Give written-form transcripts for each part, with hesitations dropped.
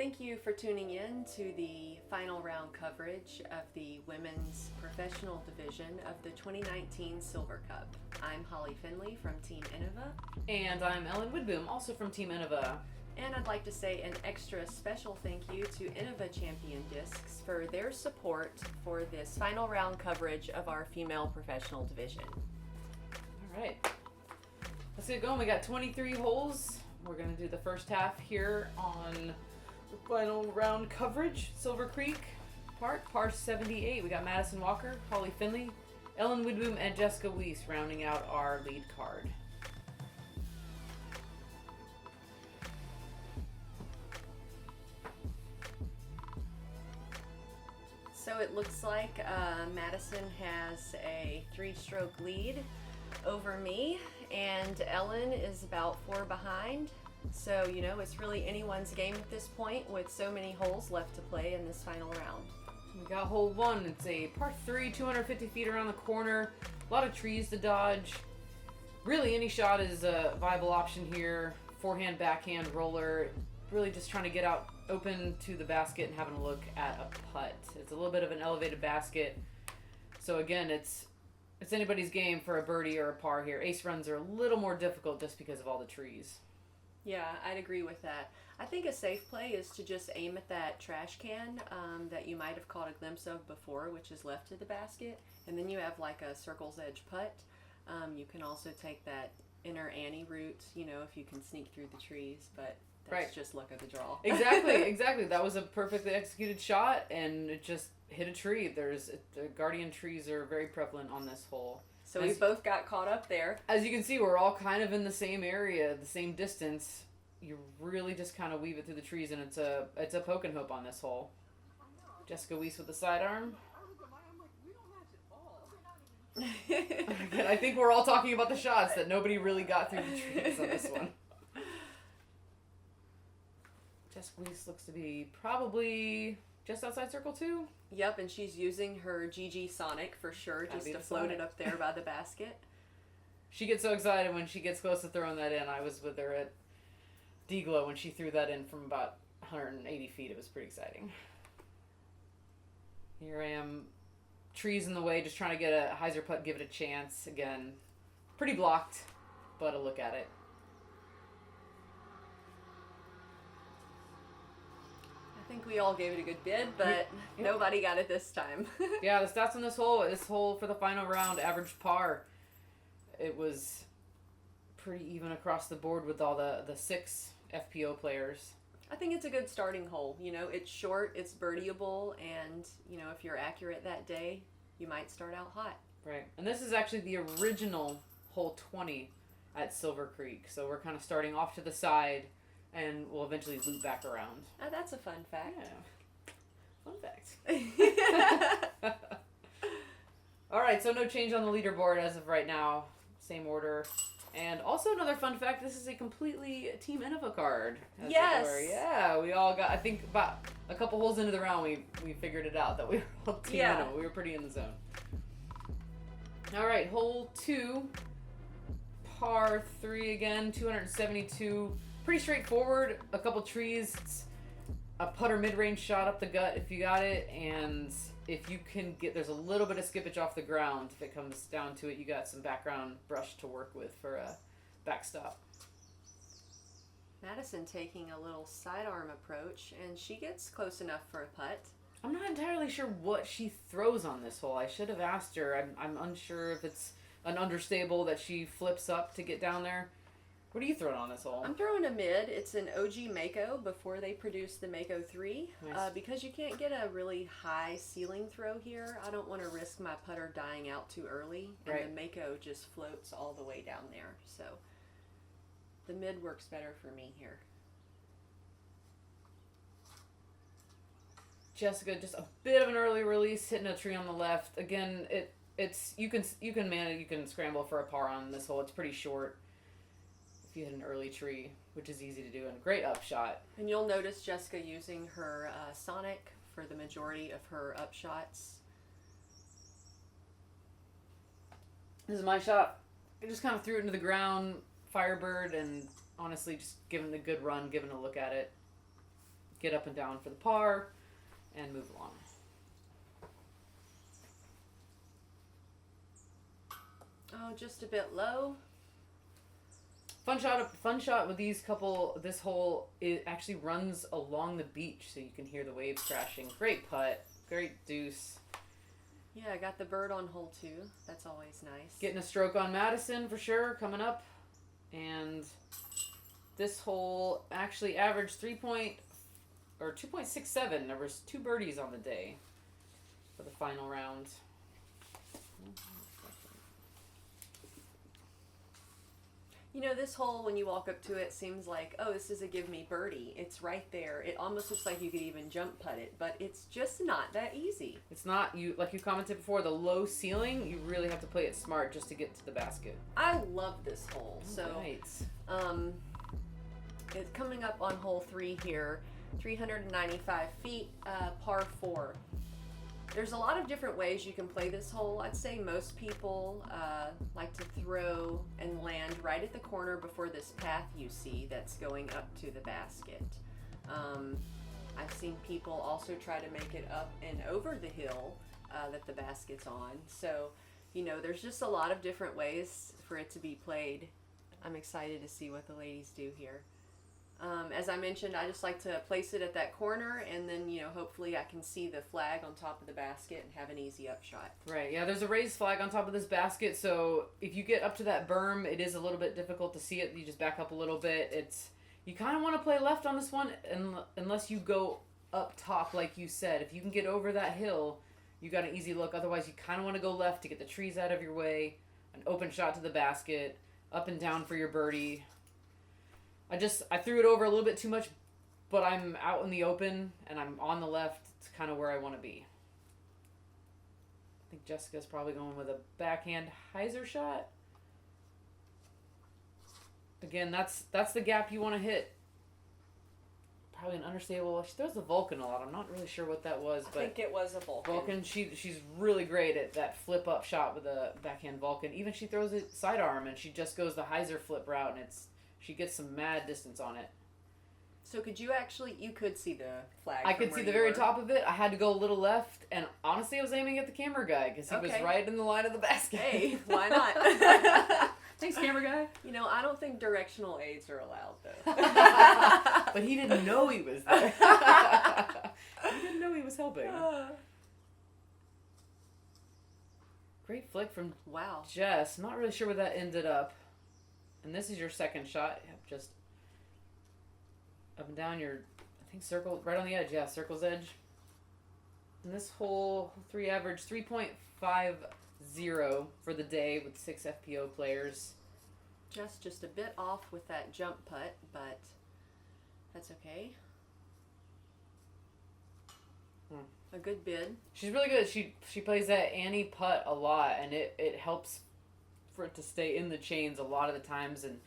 Thank you for tuning in to the final round coverage of the women's professional division of the 2019 Silver Cup. I'm Holly Finley from Team Innova. And I'm Ellen Widboom, also from Team Innova. And I'd like to say an extra special thank you to Innova Champion Discs for their support for this final round coverage of our female professional division. All right, let's get going. We got 23 holes. We're going to do the first half here on the final round coverage. Silver Creek Park, par 78. We got Madison Walker, Holly Finley, Ellen Widboom, and Jessica Weese rounding out our lead card. So it looks like Madison has a 3-stroke lead over me, and Ellen is about 4 behind. So, you know, it's really anyone's game at this point with so many holes left to play in this final round. We got hole 1. It's a par 3, 250 feet around the corner. A lot of trees to dodge. Really, any shot is a viable option here. Forehand, backhand, roller. Really just trying to get out open to the basket and having a look at a putt. It's a little bit of an elevated basket. So again, it's anybody's game for a birdie or a par here. Ace runs are a little more difficult just because of all the trees. Yeah, I'd agree with that. I think a safe play is to just aim at that trash can that you might have caught a glimpse of before, which is left to the basket. And then you have like a circle's edge putt. You can also take that inner Annie route, you know, if you can sneak through the trees, but that's just luck of the draw. Exactly. That was a perfectly executed shot, and it just hit a tree. The guardian trees are very prevalent on this hole. So we both got caught up there. As you can see, we're all kind of in the same area, the same distance. You really just kind of weave it through the trees, and it's a poke and hope on this hole. Jessica Weese with the sidearm. Again, I think we're all talking about the shots that nobody really got through the trees on this one. Jessica Weese looks to be probably just outside circle 2. Yep, and she's using her GG Sonic for sure, just to float it up there by the basket. She gets so excited when she gets close to throwing that in. I was with her at D-Glow when she threw that in from about 180 feet. It was pretty exciting. Here I am, trees in the way, just trying to get a hyzer putt, give it a chance. Again, pretty blocked, but a look at it. I think we all gave it a good bid, but nobody got it this time. Yeah, the stats on this hole for the final round, average par. It was pretty even across the board with all the 6 FPO players. I think it's a good starting hole. You know, it's short, it's birdieable, and, you know, if you're accurate that day, you might start out hot. Right. And this is actually the original hole 20 at Silver Creek. So we're kind of starting off to the side, and we'll eventually loop back around. Oh, that's a fun fact. Yeah. Fun fact. All right, so no change on the leaderboard as of right now. Same order. And also another fun fact, this is a completely Team Innova card. Yes. Yeah, we all got, I think about a couple holes into the round, we figured it out that we were all Team Innova. We were pretty in the zone. All right, hole 2, par 3 again, 272. Pretty straightforward. A couple trees, a putter mid-range shot up the gut if you got it, and if you can get, there's a little bit of skippage off the ground. If it comes down to it, you got some background brush to work with for a backstop. Madison taking a little sidearm approach, and she gets close enough for a putt. I'm not entirely sure what she throws on this hole. I should have asked her. I'm unsure if it's an understable that she flips up to get down there. What are you throwing on this hole? I'm throwing a mid. It's an OG Mako before they produced the Mako 3. Nice. Because you can't get a really high ceiling throw here, I don't want to risk my putter dying out too early. And right. The Mako just floats all the way down there. So the mid works better for me here. Jessica, just a bit of an early release, hitting a tree on the left. Again, it's you can manage, you can scramble for a par on this hole. It's pretty short. If you hit an early tree, which is easy to do, and a great upshot. And you'll notice Jessica using her Sonic for the majority of her upshots. This is my shot. I just kind of threw it into the ground, Firebird, and honestly just giving it a good run, giving a look at it. get up and down for the par and move along. Oh, just a bit low. Fun shot with this hole, it actually runs along the beach so you can hear the waves crashing. Great putt. Great deuce. Yeah, I got the bird on hole 2. That's always nice. Getting a stroke on Madison for sure coming up. And this hole actually averaged 2.67. There was 2 birdies on the day for the final round. You know, this hole, when you walk up to it, seems like, oh, this is a give me birdie. It's right there. It almost looks like you could even jump putt it, but it's just not that easy. It's not, like you commented before, the low ceiling, you really have to play it smart just to get to the basket. I love this hole. So, right. It's coming up on hole 3 here, 395 feet, par 4. There's a lot of different ways you can play this hole. I'd say most people like to throw and land right at the corner before this path you see that's going up to the basket. I've seen people also try to make it up and over the hill that the basket's on. So, you know, there's just a lot of different ways for it to be played. I'm excited to see what the ladies do here. As I mentioned, I just like to place it at that corner, and then, you know, hopefully I can see the flag on top of the basket and have an easy upshot. Right, yeah, there's a raised flag on top of this basket, so if you get up to that berm, it is a little bit difficult to see it. You just back up a little bit. You kind of want to play left on this one unless you go up top, like you said. If you can get over that hill, you got an easy look. Otherwise, you kind of want to go left to get the trees out of your way, an open shot to the basket, up and down for your birdie. I threw it over a little bit too much, but I'm out in the open and I'm on the left. It's kind of where I want to be. I think Jessica's probably going with a backhand hyzer shot. Again, that's the gap you want to hit. Probably an understable. She throws the Vulcan a lot. I'm not really sure what that was, but I think it was a Vulcan. Vulcan, she's really great at that flip up shot with a backhand Vulcan. Even she throws it sidearm and she just goes the hyzer flip route, and she gets some mad distance on it. So you could see the flag. I could see the very top of it. I had to go a little left, and honestly, I was aiming at the camera guy because he was right in the line of the basket. Hey, why not? Thanks, camera guy. You know, I don't think directional aids are allowed, though. But he didn't know he was there. He didn't know he was helping. Great flick from Jess. Not really sure where that ended up. And this is your second shot. Yep, just up and down your, I think, circle, right on the edge. Yeah, circle's edge. And this hole 3 average 3.50 for the day with 6 FPO players. Just a bit off with that jump putt, but that's okay. A good bid. She's really good. She plays that Annie putt a lot, and it helps for it to stay in the chains a lot of the times, and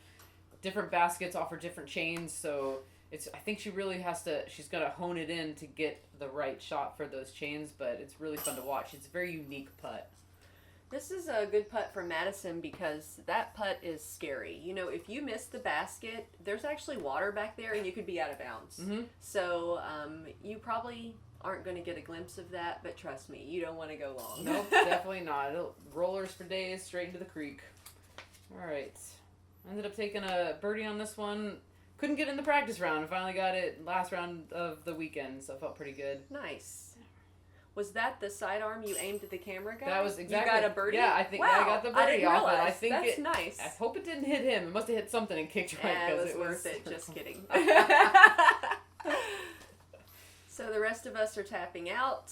different baskets offer different chains, so I think she really she's got to hone it in to get the right shot for those chains, but it's really fun to watch. It's a very unique putt. This is a good putt for Madison because that putt is scary. You know, if you miss the basket, there's actually water back there and you could be out of bounds. Mm-hmm. So you probably aren't going to get a glimpse of that, but trust me, you don't want to go long. Nope, definitely not. Rollers for days, straight into the creek. All right. Ended up taking a birdie on this one. Couldn't get in the practice round. I finally got it last round of the weekend, so it felt pretty good. Nice. Was that the sidearm you aimed at the camera guy? That was exactly. You got a birdie? Yeah, I think I got the birdie off it. I think that's nice. I hope it didn't hit him. It must have hit something and kicked right. Yeah, it was worth it. Just kidding. So the rest of us are tapping out.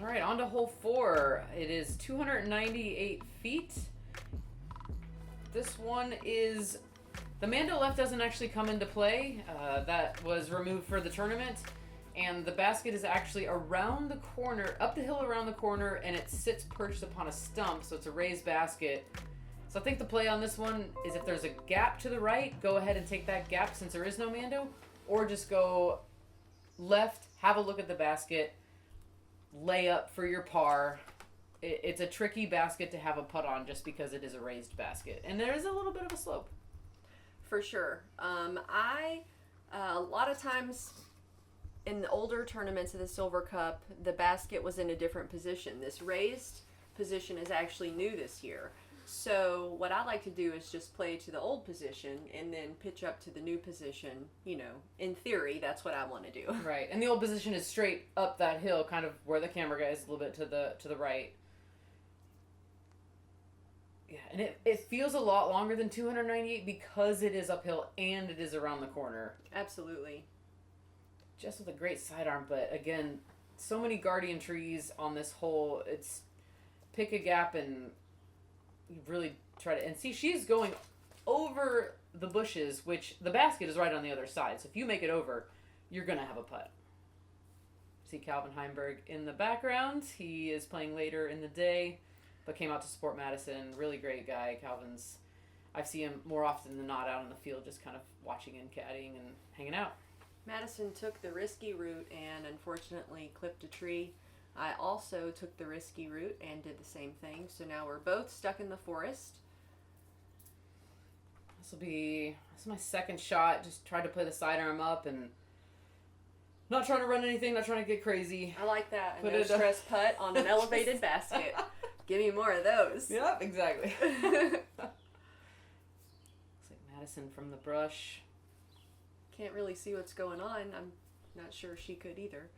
All right, on to hole 4. It is 298 feet. This one is... The Mando left doesn't actually come into play. That was removed for the tournament. And the basket is actually around the corner, up the hill around the corner, and it sits perched upon a stump, so it's a raised basket. So I think the play on this one is if there's a gap to the right, go ahead and take that gap since there is no Mando, or just go left, have a look at the basket, lay up for your par. It's a tricky basket to have a putt on just because it is a raised basket. And there is a little bit of a slope. For sure. I A lot of times in the older tournaments of the Silver Cup, the basket was in a different position. This raised position is actually new this year. So what I like to do is just play to the old position and then pitch up to the new position. You know, in theory, that's what I want to do. Right, and the old position is straight up that hill, kind of where the camera guy is, a little bit to the right. Yeah, and it feels a lot longer than 298 because it is uphill and it is around the corner. Absolutely. Just with a great sidearm, but again, so many guardian trees on this hole. It's pick a gap and you really try to... And see, she's going over the bushes, which the basket is right on the other side. So if you make it over, you're going to have a putt. See Calvin Heimberg in the background. He is playing later in the day, but came out to support Madison. Really great guy. Calvin's... I see him more often than not out in the field, just kind of watching and caddying and hanging out. Madison took the risky route and unfortunately clipped a tree. I also took the risky route and did the same thing. So now we're both stuck in the forest. This is my second shot. Just tried to play the sidearm up and not trying to run anything, not trying to get crazy. I like that. A no stress putt on an elevated basket. Give me more of those. Yep, exactly. Looks like Madison from the brush. Can't really see what's going on. I'm not sure she could either.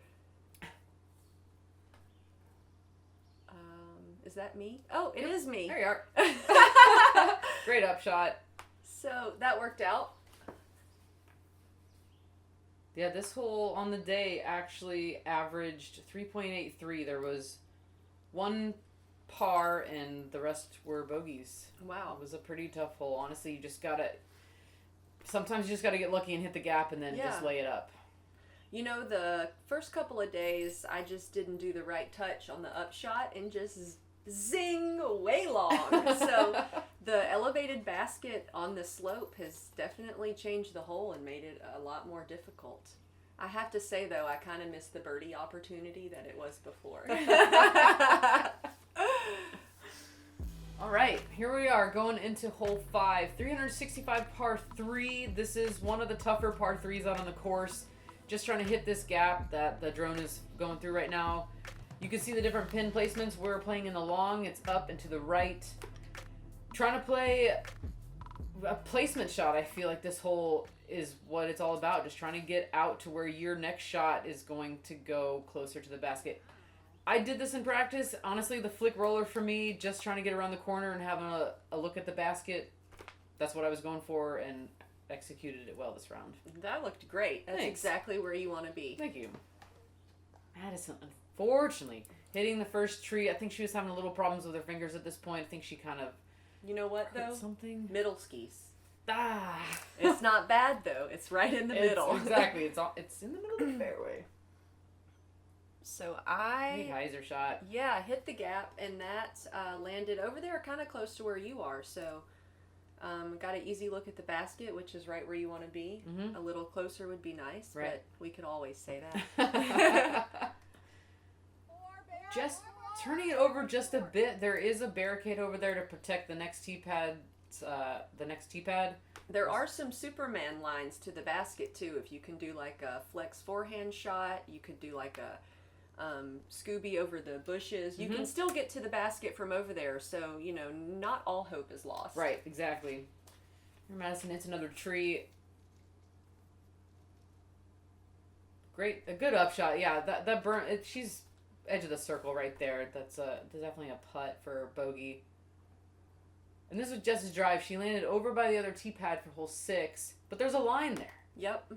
Is that me? Oh, it is me. There you are. Great upshot. So that worked out. Yeah, this hole on the day actually averaged 3.83. There was one par and the rest were bogeys. Wow. It was a pretty tough hole. Honestly, sometimes you just gotta get lucky and hit the gap and then just lay it up. You know, the first couple of days, I just didn't do the right touch on the upshot and just zing way long. So the elevated basket on the slope has definitely changed the hole and made it a lot more difficult. I have to say, though, I kind of missed the birdie opportunity that it was before. All right, here we are going into hole 5, 365 par 3. This is one of the tougher par 3s out on the course. Just trying to hit this gap that the drone is going through right now. You can see the different pin placements. We're playing in the long. It's up and to the right. Trying to play a placement shot. I feel like this hole is what it's all about. Just trying to get out to where your next shot is going to go closer to the basket. I did this in practice. Honestly, the flick roller for me, just trying to get around the corner and having a look at the basket. That's what I was going for and executed it well this round. That looked great. That's exactly where you want to be. Thank you. Madison, unfortunately, hitting the first tree. I think she was having a little problems with her fingers at this point. I think she kind of... You know what, though? Something. Middle skis. Ah. It's not bad, though. It's right in the middle. Exactly. It's in the middle of the fairway. So Big hyzer shot. Yeah, hit the gap, and that landed over there kind of close to where you are. So got an easy look at the basket, which is right where you want to be. Mm-hmm. A little closer would be nice, but we could always say that. Just turning it over just a bit. There is a barricade over there to protect the next tee pad. There are some Superman lines to the basket too. If you can do like a flex forehand shot, you could do like a Scooby over the bushes. You can still get to the basket from over there, so you know not all hope is lost. Right, exactly. Here Madison hits another tree. Great, a good upshot. Yeah, that burn. She's edge of the circle right there. That's definitely a putt for bogey. And this was Jess's drive. She landed over by the other tee pad for hole 6, but there's a line there. Yep.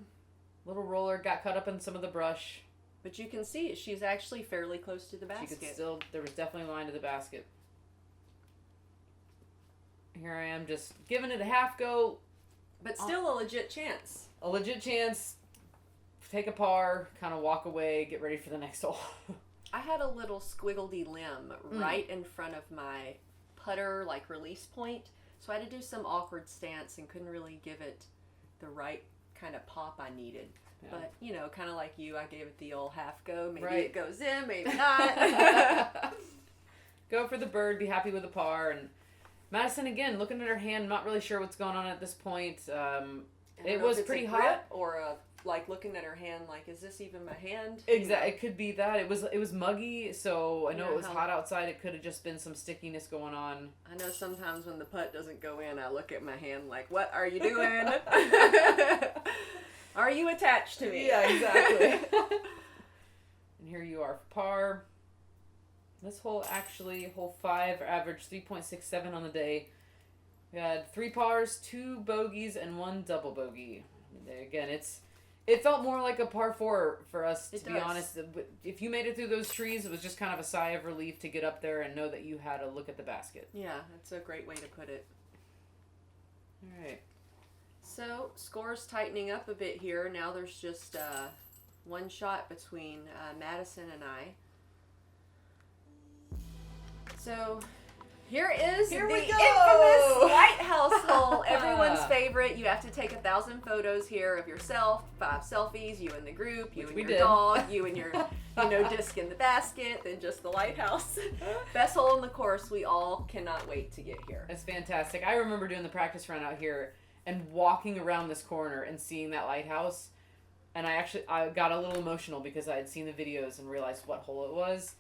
Little roller got cut up in some of the brush. But you can see she's actually fairly close to the basket. There was definitely a line to the basket. Here I am just giving it a half go. But still a legit chance. A legit chance. Take a par, kind of walk away, get ready for the next hole. I had a little squiggledy limb right in front of my putter, like release point. So I had to do some awkward stance and couldn't really give it the right kind of pop I needed. Yeah. But, you know, kind of like you, I gave it the old half go. Maybe it goes in, maybe not. Go for the bird, be happy with the par. And Madison, again, looking at her hand, not really sure what's going on at this point. It was pretty hot. Or like looking at her hand, like, is this even my hand? Exactly. It could be that. It was muggy, so I know it was hot outside. It could have just been some stickiness going on. I know sometimes when the putt doesn't go in, I look at my hand like, what are you doing? Are you attached to me? Yeah, exactly. And here you are for par. This hole actually, hole 5, averaged 3.67 on the day. We had 3 pars, 2 bogeys, and 1 double bogey. Again, it felt more like a par 4 for us, to be honest. If you made it through those trees, it was just kind of a sigh of relief to get up there and know that you had a look at the basket. Yeah, that's a great way to put it. All right. So, scores tightening up a bit here. Now there's just 1 shot between Madison and I. So, here is the infamous lighthouse hole. Everyone's favorite. You have to take 1,000 photos here of yourself, 5 selfies, you and the group, you and your dog, you and your, disc in the basket, then just the lighthouse. Best hole in the course. We all cannot wait to get here. It's fantastic. I remember doing the practice run out here and walking around this corner and seeing that lighthouse. And I got a little emotional because I had seen the videos and realized what hole it was.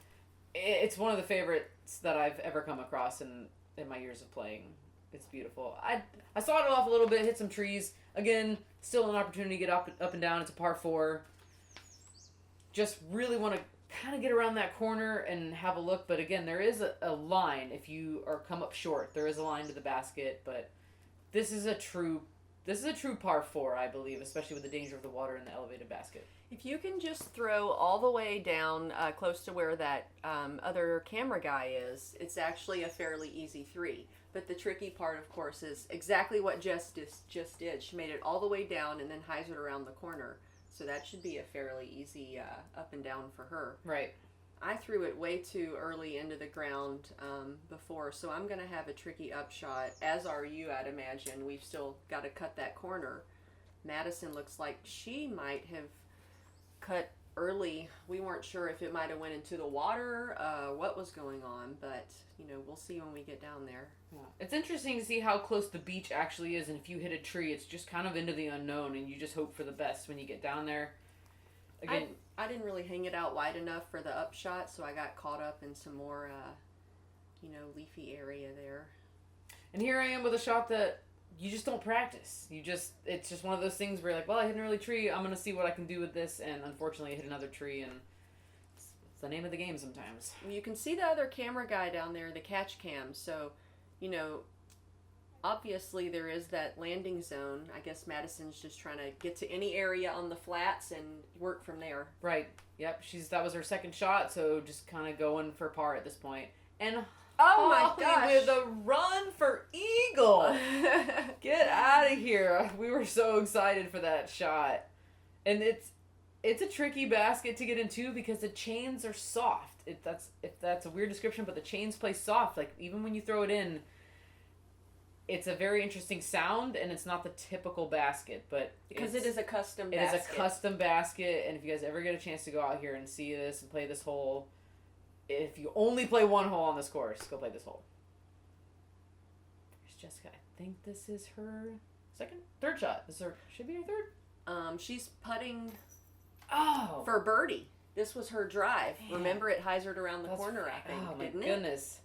It's one of the favorites that I've ever come across in my years of playing. It's beautiful. I sawed it off a little bit, hit some trees. Again, still an opportunity to get up and down. It's a par 4. Just really want to kind of get around that corner and have a look. But again, there is a line if you come up short. There is a line to the basket, but this is a true par 4, I believe, especially with the danger of the water in the elevated basket. If you can just throw all the way down close to where that other camera guy is, it's actually a fairly easy 3. But the tricky part, of course, is exactly what Jess just did. She made it all the way down and then hyzered around the corner. So that should be a fairly easy up and down for her. Right. I threw it way too early into the ground before, so I'm going to have a tricky upshot, as are you, I'd imagine. We've still got to cut that corner. Madison looks like she might have cut early. We weren't sure if it might have went into the water, what was going on, but, we'll see when we get down there. Yeah. It's interesting to see how close the beach actually is, and if you hit a tree, it's just kind of into the unknown, and you just hope for the best when you get down there. Again, I didn't really hang it out wide enough for the upshot, so I got caught up in some more, leafy area there. And here I am with a shot that you just don't practice. It's just one of those things where you're like, well, I hit an early tree, I'm going to see what I can do with this, and unfortunately I hit another tree, and it's the name of the game sometimes. You can see the other camera guy down there, the catch cam, so, obviously there is that landing zone. I guess Madison's just trying to get to any area on the flats and work from there. Right. Yep. That was her second shot, so just kind of going for par at this point. And oh my gosh, with a run for eagle. Get out of here. We were so excited for that shot. And it's a tricky basket to get into because the chains are soft. If that's a weird description, but the chains play soft. Like even when you throw it in, it's a very interesting sound, and it's not the typical basket, but because it is a custom basket. It is a custom basket, and if you guys ever get a chance to go out here and see this and play this hole, if you only play one hole on this course, go play this hole. There's Jessica. I think this is her third shot. Should be her third? She's putting for birdie. This was her drive. Man. Remember, it hyzered around the corner, I think, didn't it? Oh, my goodness.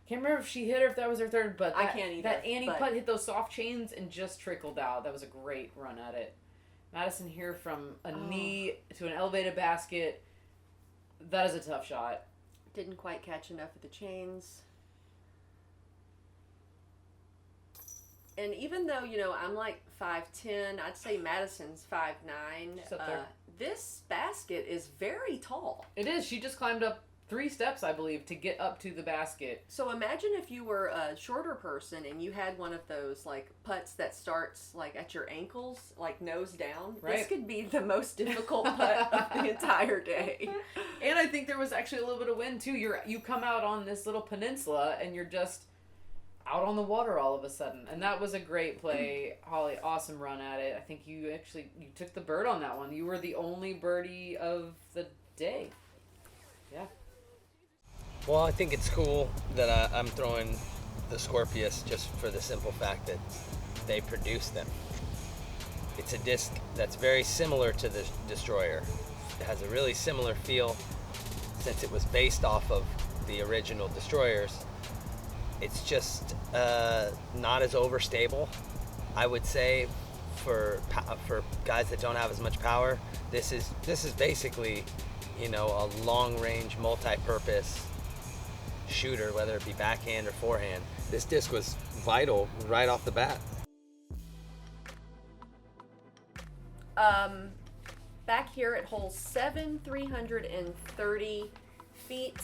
Can't remember if she hit or if that was her third, but I can't either. That Annie putt hit those soft chains and just trickled out. That was a great run at it. Madison here from a knee to an elevated basket. That is a tough shot. Didn't quite catch enough of the chains. And even though, I'm like 5'10", I'd say Madison's 5'9". She's up there. This basket is very tall. It is. She just climbed up 3 steps, I believe, to get up to the basket. So imagine if you were a shorter person and you had one of those like putts that starts like at your ankles, like nose down. Right. This could be the most difficult putt of the entire day. And I think there was actually a little bit of wind too. You come out on this little peninsula and you're just out on the water all of a sudden. And that was a great play, Holly. Awesome run at it. I think you took the bird on that one. You were the only birdie of the day. Yeah. Well, I think it's cool that I'm throwing the Scorpius just for the simple fact that they produce them. It's a disc that's very similar to the Destroyer. It has a really similar feel since it was based off of the original Destroyers. It's just not as overstable, I would say, for guys that don't have as much power. This is basically, you know, a long-range, multi-purpose shooter, whether it be backhand or forehand. This disc was vital right off the bat. Back here at hole 7, 330 feet.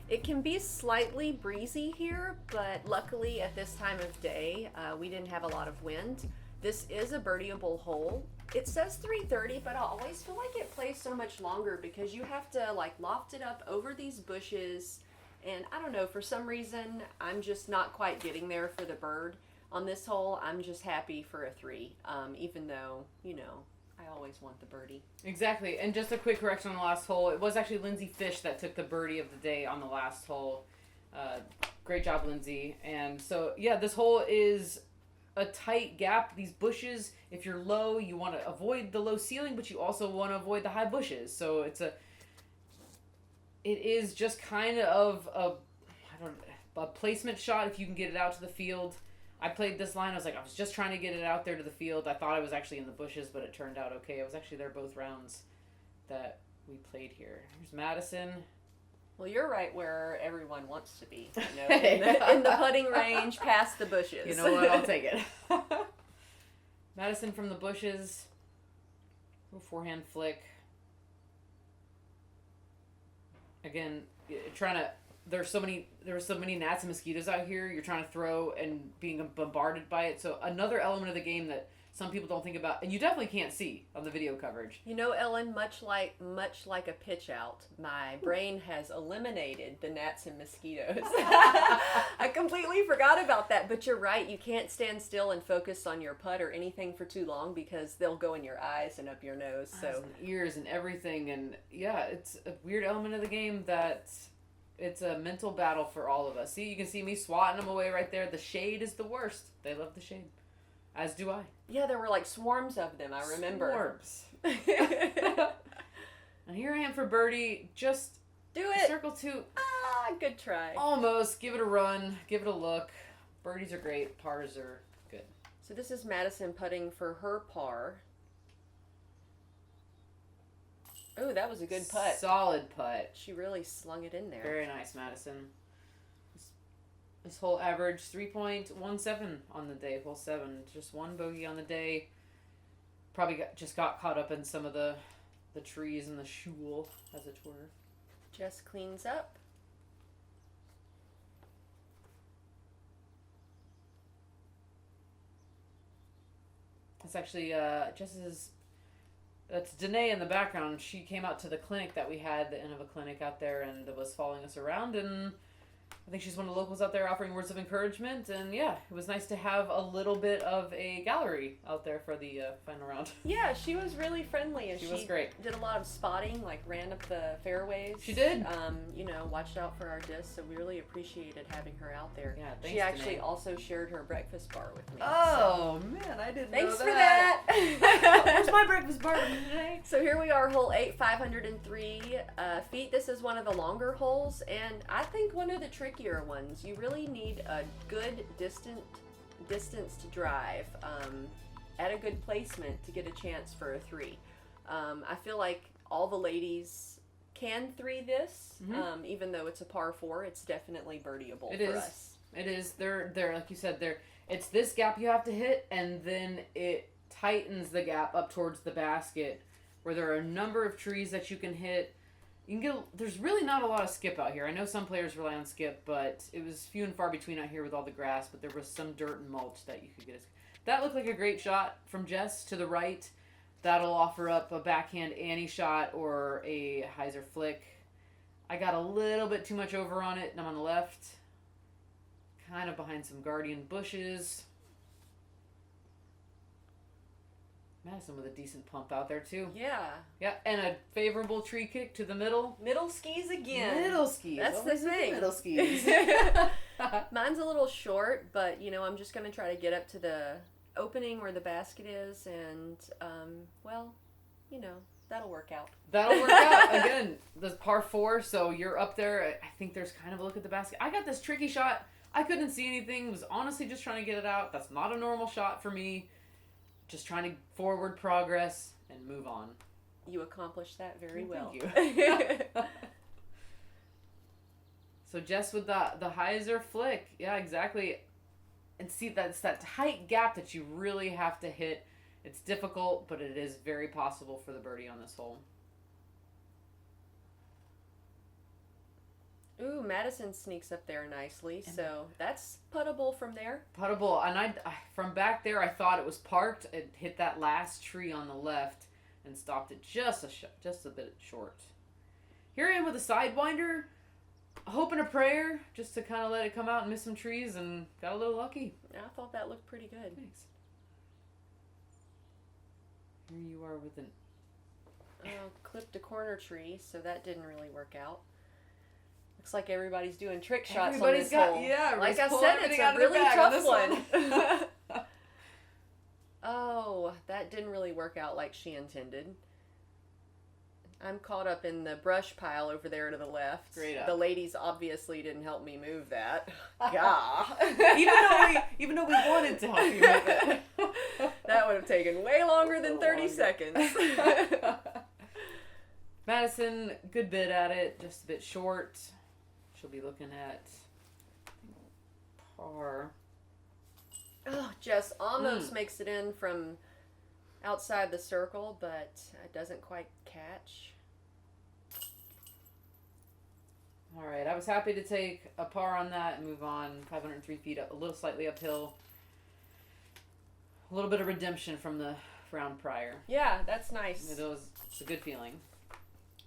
It can be slightly breezy here, but luckily at this time of day, we didn't have a lot of wind. This is a birdieable hole. It says 330, but I always feel like it plays so much longer because you have to like loft it up over these bushes. And I don't know, for some reason, I'm just not quite getting there for the bird. On this hole, I'm just happy for a 3, even though, you know, I always want the birdie. Exactly. And just a quick correction on the last hole. It was actually Lindsay Fish that took the birdie of the day on the last hole. Great job, Lindsay. And so, yeah, this hole is a tight gap. These bushes, if you're low, you want to avoid the low ceiling, but you also want to avoid the high bushes. So it is just kind of a placement shot if you can get it out to the field. I played this line. I was just trying to get it out there to the field. I thought I was actually in the bushes, but it turned out okay. I was actually there both rounds that we played here. Here's Madison. Well, you're right where everyone wants to be. You know, in the putting range, past the bushes. You know what? I'll take it. Madison from the bushes. Little forehand flick. Again, there were so many gnats and mosquitoes out here. You're trying to throw and being bombarded by it. So another element of the game that some people don't think about, and you definitely can't see on the video coverage. You know, Ellen, much like a pitch out, my brain has eliminated the gnats and mosquitoes. I completely forgot about that, but you're right. You can't stand still and focus on your putt or anything for too long because they'll go in your eyes and up your nose. So and ears and everything, and yeah, it's a weird element of the game that it's a mental battle for all of us. See, you can see me swatting them away right there. The shade is the worst. They love the shade. As do I. Yeah, there were like swarms of them, I remember. Swarms. And here I am for birdie. Just do it. Circle 2. Good try. Almost. Give it a run. Give it a look. Birdies are great. Pars are good. So this is Madison putting for her par. Oh, that was a good putt. Solid putt. She really slung it in there. Very nice, Madison. This hole averaged 3.17 on the day, hole 7. Just one bogey on the day. Probably got caught up in some of the trees and the shul, as it were. Jess cleans up. It's actually Jess's. That's Danae in the background. She came out to the clinic that we had, the end of a clinic out there, and was following us around, and I think she's one of the locals out there offering words of encouragement, and yeah, it was nice to have a little bit of a gallery out there for the final round. Yeah, she was really friendly, and she was great. Did a lot of spotting, like ran up the fairways. She did. You know, watched out for our discs, so we really appreciated having her out there. Yeah, thanks, she actually Danae. also shared her breakfast bar with me. Oh, man, I didn't know that. Thanks for that. Where's my breakfast bar today? So here we are, hole 8, 503 feet. This is one of the longer holes, and I think one of the trickier ones. You really need a good distance to drive at a good placement to get a chance for a 3. I feel like all the ladies can 3 this, even though it's a par 4. It's definitely birdieable for us. It is. They're like you said. It's this gap you have to hit, and then it tightens the gap up towards the basket, where there are a number of trees that you can hit. You can get. There's really not a lot of skip out here. I know some players rely on skip, but it was few and far between out here with all the grass. But there was some dirt and mulch that you could get. That looked like a great shot from Jess to the right. That'll offer up a backhand Annie shot or a hyzer flick. I got a little bit too much over on it, and I'm on the left. Kind of behind some guardian bushes. Madison with a decent pump out there, too. Yeah. Yeah, and a favorable tree kick to the middle. Middle skis again. Middle skis. That's the thing. Middle skis. Mine's a little short, but, you know, I'm just going to try to get up to the opening where the basket is, and well, you know, that'll work out. That'll work out. Again, the par 4, so you're up there. I think there's kind of a look at the basket. I got this tricky shot. I couldn't see anything. Was honestly just trying to get it out. That's not a normal shot for me. Just trying to forward progress and move on. You accomplished that very well. Thank you. So Jess with the hyzer flick. Yeah, exactly. And see, that's that tight gap that you really have to hit. It's difficult, but it is very possible for the birdie on this hole. Ooh, Madison sneaks up there nicely, so that's puttable from there. Puttable, and I from back there, I thought it was parked. It hit that last tree on the left and stopped it just a bit short. Here I am with a sidewinder, hoping a prayer just to kind of let it come out and miss some trees, and got a little lucky. I thought that looked pretty good. Thanks. Here you are with an... clipped a corner tree, so that didn't really work out. Looks like everybody's doing trick shots on this hole. Yeah, like I said, it's a really tough one. Oh, that didn't really work out like she intended. I'm caught up in the brush pile over there to the left. Great up. The ladies obviously didn't help me move that. Gah. even though we wanted to help you move it. That would have taken way longer than 30 seconds. Madison, good bit at it, just a bit short. She'll be looking at par. Oh, Jess almost makes it in from outside the circle, but it doesn't quite catch. All right, I was happy to take a par on that and move on 503 feet up, a little slightly uphill. A little bit of redemption from the round prior. Yeah, that's nice. It's a good feeling.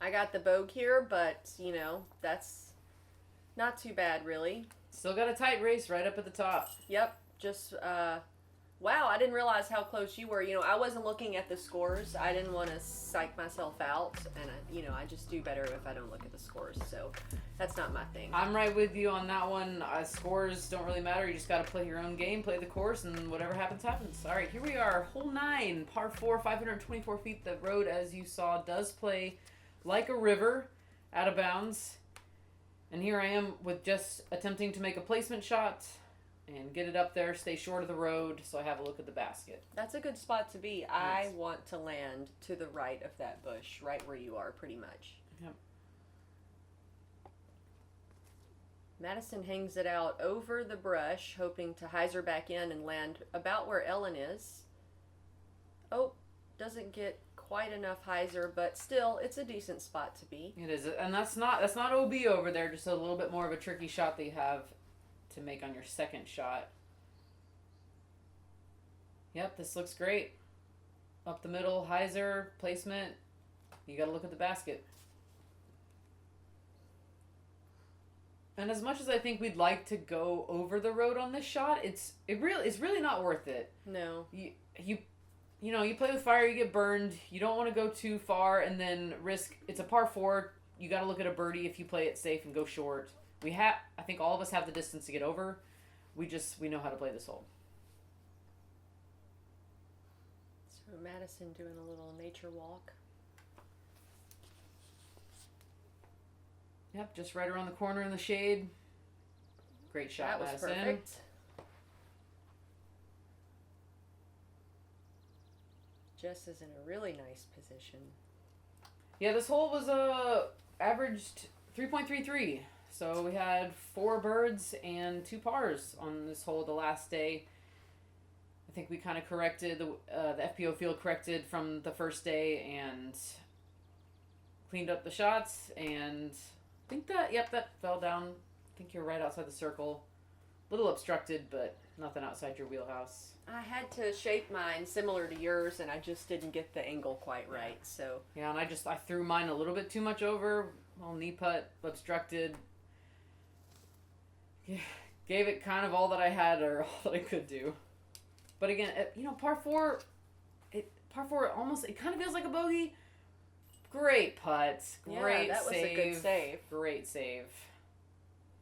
I got the bogue here, but, you know, that's not too bad, really. Still got a tight race right up at the top. Yep, just, wow, I didn't realize how close you were. You know, I wasn't looking at the scores. I didn't want to psych myself out, and, I just do better if I don't look at the scores, so that's not my thing. I'm right with you on that one. Scores don't really matter. You just got to play your own game, play the course, and whatever happens, happens. All right, here we are, hole 9, par 4, 524 feet. The road, as you saw, does play like a river, out of bounds. And here I am with just attempting to make a placement shot and get it up there, stay short of the road, so I have a look at the basket. That's a good spot to be. I want to land to the right of that bush, right where you are, pretty much. Yep. Madison hangs it out over the brush, hoping to hyzer back in and land about where Ellen is. Oh, doesn't get quite enough hyzer, but still, it's a decent spot to be. It is, and that's not OB over there, just a little bit more of a tricky shot that you have to make on your second shot. Yep, this looks great. Up the middle, hyzer, placement. You got to look at the basket. And as much as I think we'd like to go over the road on this shot, it's really not worth it. No. You play with fire, you get burned. You don't want to go too far and then risk. It's a par 4. You got to look at a birdie if you play it safe and go short. I think all of us have the distance to get over. We know how to play this hole. So Madison doing a little nature walk. Yep, just right around the corner in the shade. Great shot, That was Madison. perfect. Jess is in a really nice position. Yeah, this hole was averaged 3.33. So we had 4 birds and 2 pars on this hole the last day. I think we kind of corrected, the FPO field corrected from the first day and cleaned up the shots. And I think that fell down. I think you're right outside the circle. A little obstructed, but nothing outside your wheelhouse. I had to shape mine similar to yours, and I just didn't get the angle quite right. So yeah, and I threw mine a little bit too much over. Little knee putt, obstructed. Yeah, gave it kind of all that I had or all that I could do. But again, par 4, it kind of feels like a bogey. Great putt. Great that was save. a good save. Great save.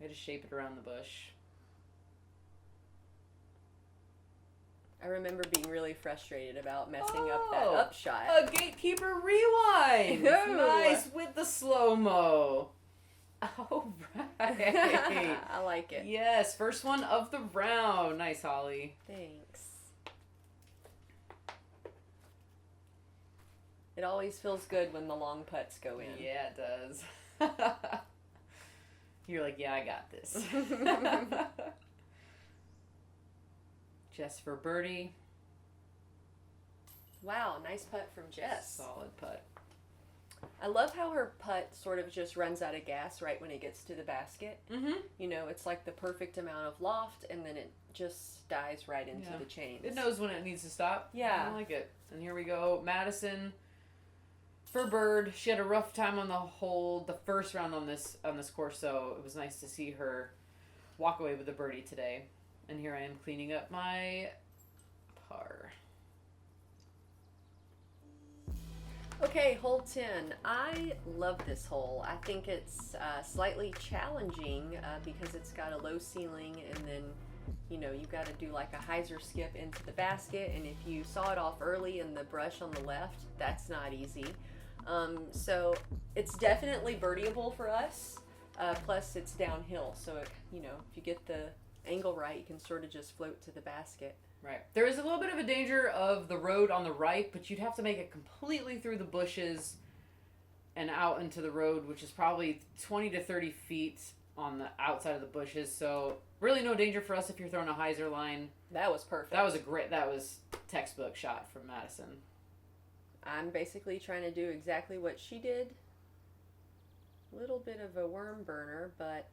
Way to shape it around the bush. I remember being really frustrated about messing up that up shot. A Gatekeeper rewind. No. Nice with the slow-mo. All right. I like it. Yes, first one of the round. Nice, Holly. Thanks. It always feels good when the long putts go in. Yeah, it does. You're like, yeah, I got this. Jess for birdie. Wow, nice putt from Jess. Solid putt. I love how her putt sort of just runs out of gas right when it gets to the basket. Mm-hmm. You know, it's like the perfect amount of loft, and then it just dives right into the chains. It knows when it needs to stop. Yeah. I like it. And here we go. Madison for bird. She had a rough time on the hole, the first round on this course, so it was nice to see her walk away with a birdie today. And here I am cleaning up my par. Okay, hole 10. I love this hole. I think it's slightly challenging because it's got a low ceiling, and then, you know, you've got to do like a hyzer skip into the basket, and if you saw it off early in the brush on the left, that's not easy. So it's definitely birdieable for us, plus it's downhill, so it, you know, if you get the angle right, you can sort of just float to the basket. Right. There is a little bit of a danger of the road on the right, but you'd have to make it completely through the bushes and out into the road, which is probably 20 to 30 feet on the outside of the bushes. So really no danger for us if you're throwing a hyzer line. That was perfect. That was textbook shot from Madison. I'm basically trying to do exactly what she did. A little bit of a worm burner, but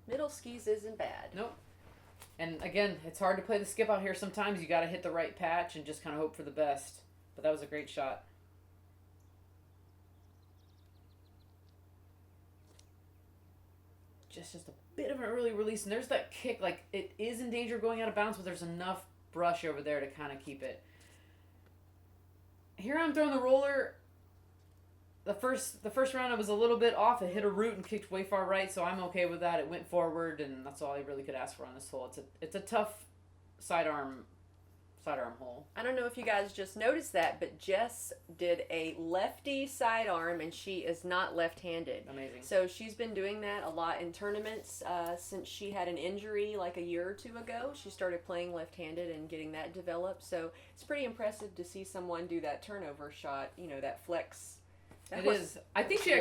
middle skis isn't bad. Nope. And again, it's hard to play the skip out here sometimes. You got to hit the right patch and just kind of hope for the best. But that was a great shot. Just a bit of an early release. And there's that kick. Like, it is in danger of going out of bounds, but there's enough brush over there to kind of keep it. Here I'm throwing the roller. The first round it was a little bit off. It hit a root and kicked way far right, so I'm okay with that. It went forward, and that's all I really could ask for on this hole. It's a tough sidearm hole. I don't know if you guys just noticed that, but Jess did a lefty sidearm, and she is not left-handed. Amazing. So she's been doing that a lot in tournaments since she had an injury like a year or two ago. She started playing left-handed and getting that developed. So it's pretty impressive to see someone do that turnover shot, you know, that flex. It is. I think she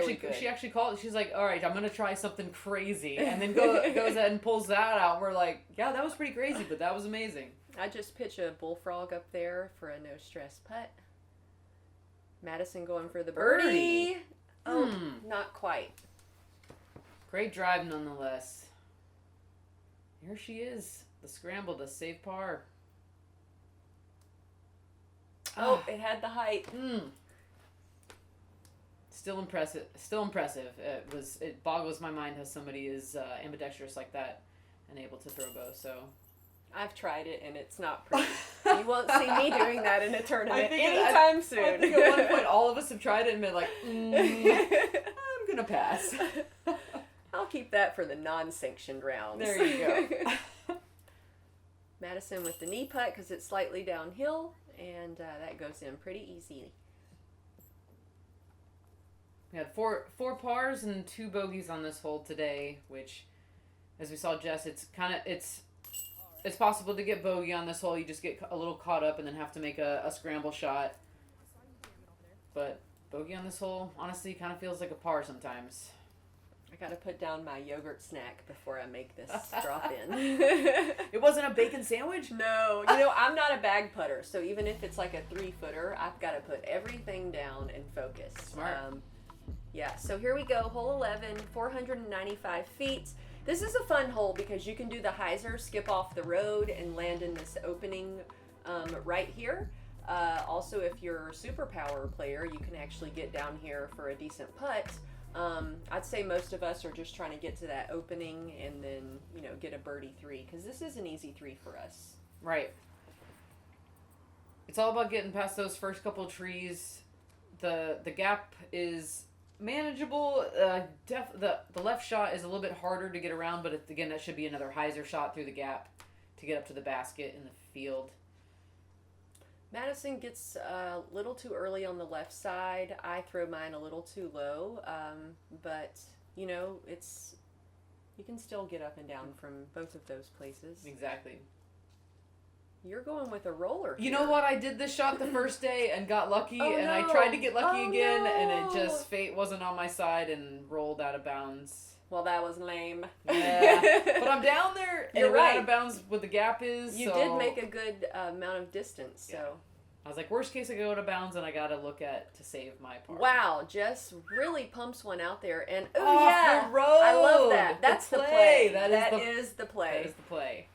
actually called it. She's like, all right, I'm going to try something crazy. And then goes ahead and pulls that out. We're like, yeah, that was pretty crazy, but that was amazing. I just pitch a bullfrog up there for a no-stress putt. Madison going for the birdie. Oh, not quite. Great drive nonetheless. Here she is. The scramble to save par. Oh, it had the height. Still impressive. It boggles my mind how somebody is ambidextrous like that and able to throw bow. So I've tried it and it's not pretty. You won't see me doing that in a tournament anytime soon. I think at one point all of us have tried it and been like, I'm gonna pass. I'll keep that for the non-sanctioned rounds. There you go. Madison with the knee putt because it's slightly downhill, and that goes in pretty easy. We had four pars and 2 bogeys on this hole today, which, as we saw, Jess, it's possible to get bogey on this hole. You just get a little caught up and then have to make a scramble shot. But bogey on this hole, honestly, kind of feels like a par sometimes. I gotta put down my yogurt snack before I make this drop in. It wasn't a bacon sandwich? No. You know, I'm not a bag putter, so even if it's like a 3-footer, I've got to put everything down and focus. Smart. Yeah, so here we go, hole 11, 495 feet. This is a fun hole because you can do the hyzer, skip off the road, and land in this opening right here. Also, if you're a super power player, you can actually get down here for a decent putt. I'd say most of us are just trying to get to that opening and then, you know, get a birdie 3, because this is an easy 3 for us. Right. It's all about getting past those first couple of trees. The gap is manageable. The left shot is a little bit harder to get around, but again, that should be another hyzer shot through the gap to get up to the basket in the field. Madison gets a little too early on the left side. I throw mine a little too low, but you know, you can still get up and down from both of those places. Exactly. You're going with a roller You here. know what? I did this shot the first day and got lucky, and I no. tried to get lucky again, and it no. just, fate wasn't on my side and rolled out of bounds. Well, that was lame. Yeah. But I'm down there, and You're it went out right. of bounds where the gap is. You so did make a good amount of distance, so. Yeah. I was like, worst case, I go out of bounds, and I got to look at to save my par. Wow, Jess really pumps one out there, and Off yeah, the road. I love that. That's the play. That is the play. That is the play.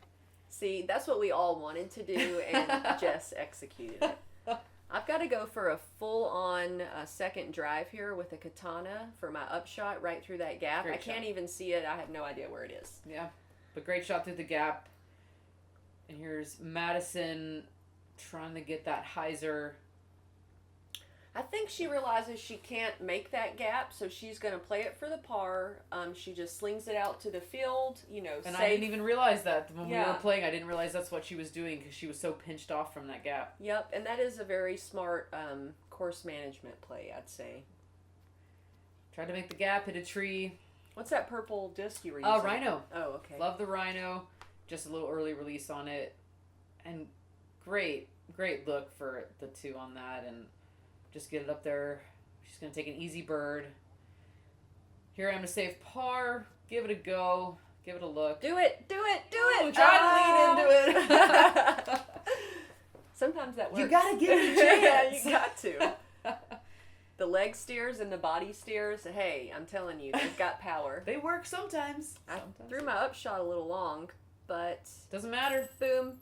See, that's what we all wanted to do, and Jess executed it. I've got to go for a full-on second drive here with a katana for my upshot right through that gap. Great I can't shot. even see it. I have no idea where it is. Yeah, but great shot through the gap. And here's Madison trying to get that hyzer. I think she realizes she can't make that gap, so she's going to play it for the par. She just slings it out to the field, you know, And safe. I didn't even realize that when we Yeah. were playing. I didn't realize that's what she was doing because she was so pinched off from that gap. Yep, and that is a very smart course management play, I'd say. Tried to make the gap, hit a tree. What's that purple disc you were using? Rhino. Oh, okay. Love the Rhino. Just a little early release on it. And great look for the two on that. And just get it up there. She's going to take an easy bird. Here I am to save par. Give it a go. Give it a look. Do it! Ooh, try to lean into it. Sometimes that works. You gotta give it a chance. You got to. The leg steers and the body steers, hey, I'm telling you, they've got power. They work sometimes. I threw my upshot a little long, but Doesn't matter. boom,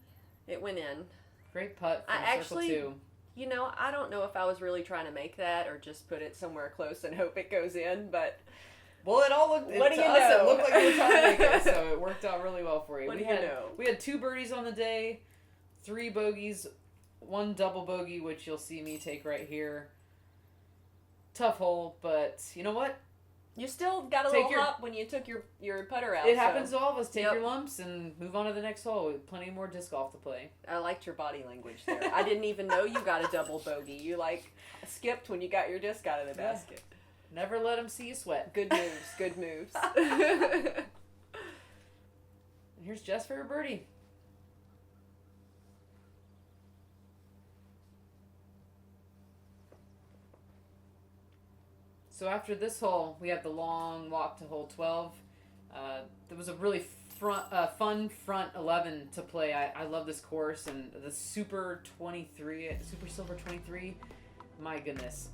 it went in. Great putt from I circle actually- two. You know, I don't know if I was really trying to make that or just put it somewhere close and hope it goes in, but Well, it all looked. What do to you us, know? It looked like you were trying to make it, so it worked out really well for you. What we do you had know? we had 2 birdies on the day, 3 bogeys, 1 double bogey, which you'll see me take right here. Tough hole, but you know what? you still got a Take little your- hop when you took your putter out. It so happens to all of us. Take Yep. your lumps and move on to the next hole. Plenty more disc golf to play. I liked your body language there. I didn't even know you got a double bogey. You skipped when you got your disc out of the Yeah. basket. Never let them see you sweat. Good moves, good moves. And here's Jess for her birdie. So after this hole, we have the long walk to hole 12. There was a really fun front 11 to play. I love this course, and the Super Silver 23. My goodness,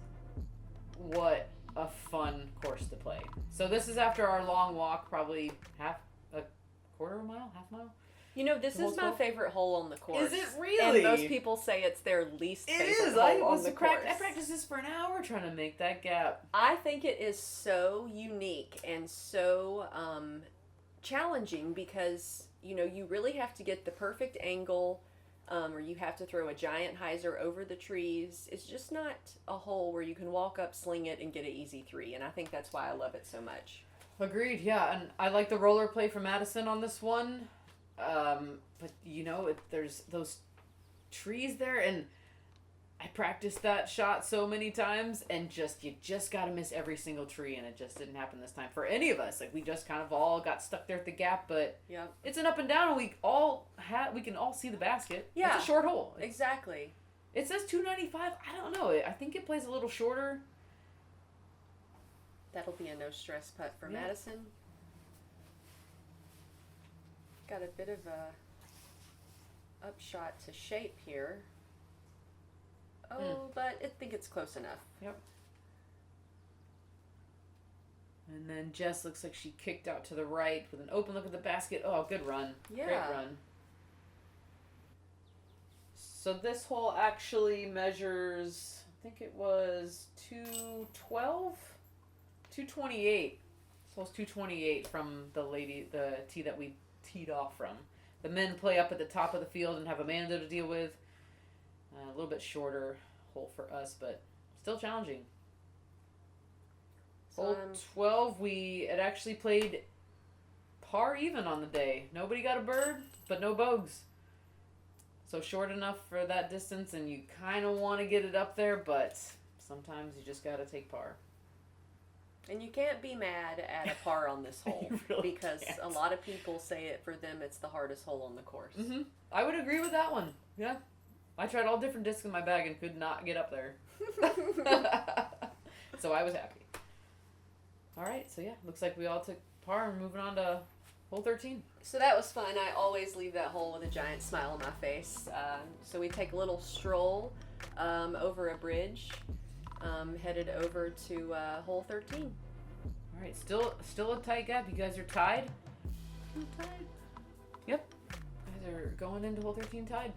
what a fun course to play. So this is after our long walk, probably quarter of a mile, half mile. You know, this The whole is my 12? favorite hole on the course. Is it really? And most people say it's their least It favorite is. hole I on the course. I practiced this for an hour trying to make that gap. I think it is so unique and so challenging because, you know, you really have to get the perfect angle or you have to throw a giant hyzer over the trees. It's just not a hole where you can walk up, sling it, and get an easy 3. And I think that's why I love it so much. Agreed, yeah. And I like the roller play from Madison on this one. But, you know, there's those trees there, and I practiced that shot so many times, and you just got to miss every single tree, and it just didn't happen this time for any of us. Like, we just kind of all got stuck there at the gap, but Yeah. it's an up and down, and we can all see the basket. Yeah. It's a short hole. Exactly. It says 295. I don't know. I think it plays a little shorter. That'll be a no-stress putt for Yeah. Madison. Got a bit of a upshot to shape here. Oh, but I think it's close enough. Yep. And then Jess looks like she kicked out to the right with an open look at the basket. Oh, good run. Yeah. Great run. So this hole actually measures, I think it was 212? 228. This hole's 228 from the tee that we teed off from. The men play up at the top of the field and have Amanda to deal with. A little bit shorter hole for us, but still challenging. So Hole 12, it actually played par even on the day. Nobody got a bird, but no bogeys. So short enough for that distance, and you kind of want to get it up there, but sometimes you just got to take par. And you can't be mad at a par on this hole really because can't. a lot of people say it for them it's the hardest hole on the course. Mm-hmm. I would agree with that one. Yeah. I tried all different discs in my bag and could not get up there. So I was happy. All right, so yeah, looks like we all took par and moving on to hole 13. So that was fun. I always leave that hole with a giant smile on my face. So we take a little stroll over a bridge, headed over to hole 13. All right, still a tight gap. You guys are tied. Tied. Yep. You guys are going into hole 13 tied.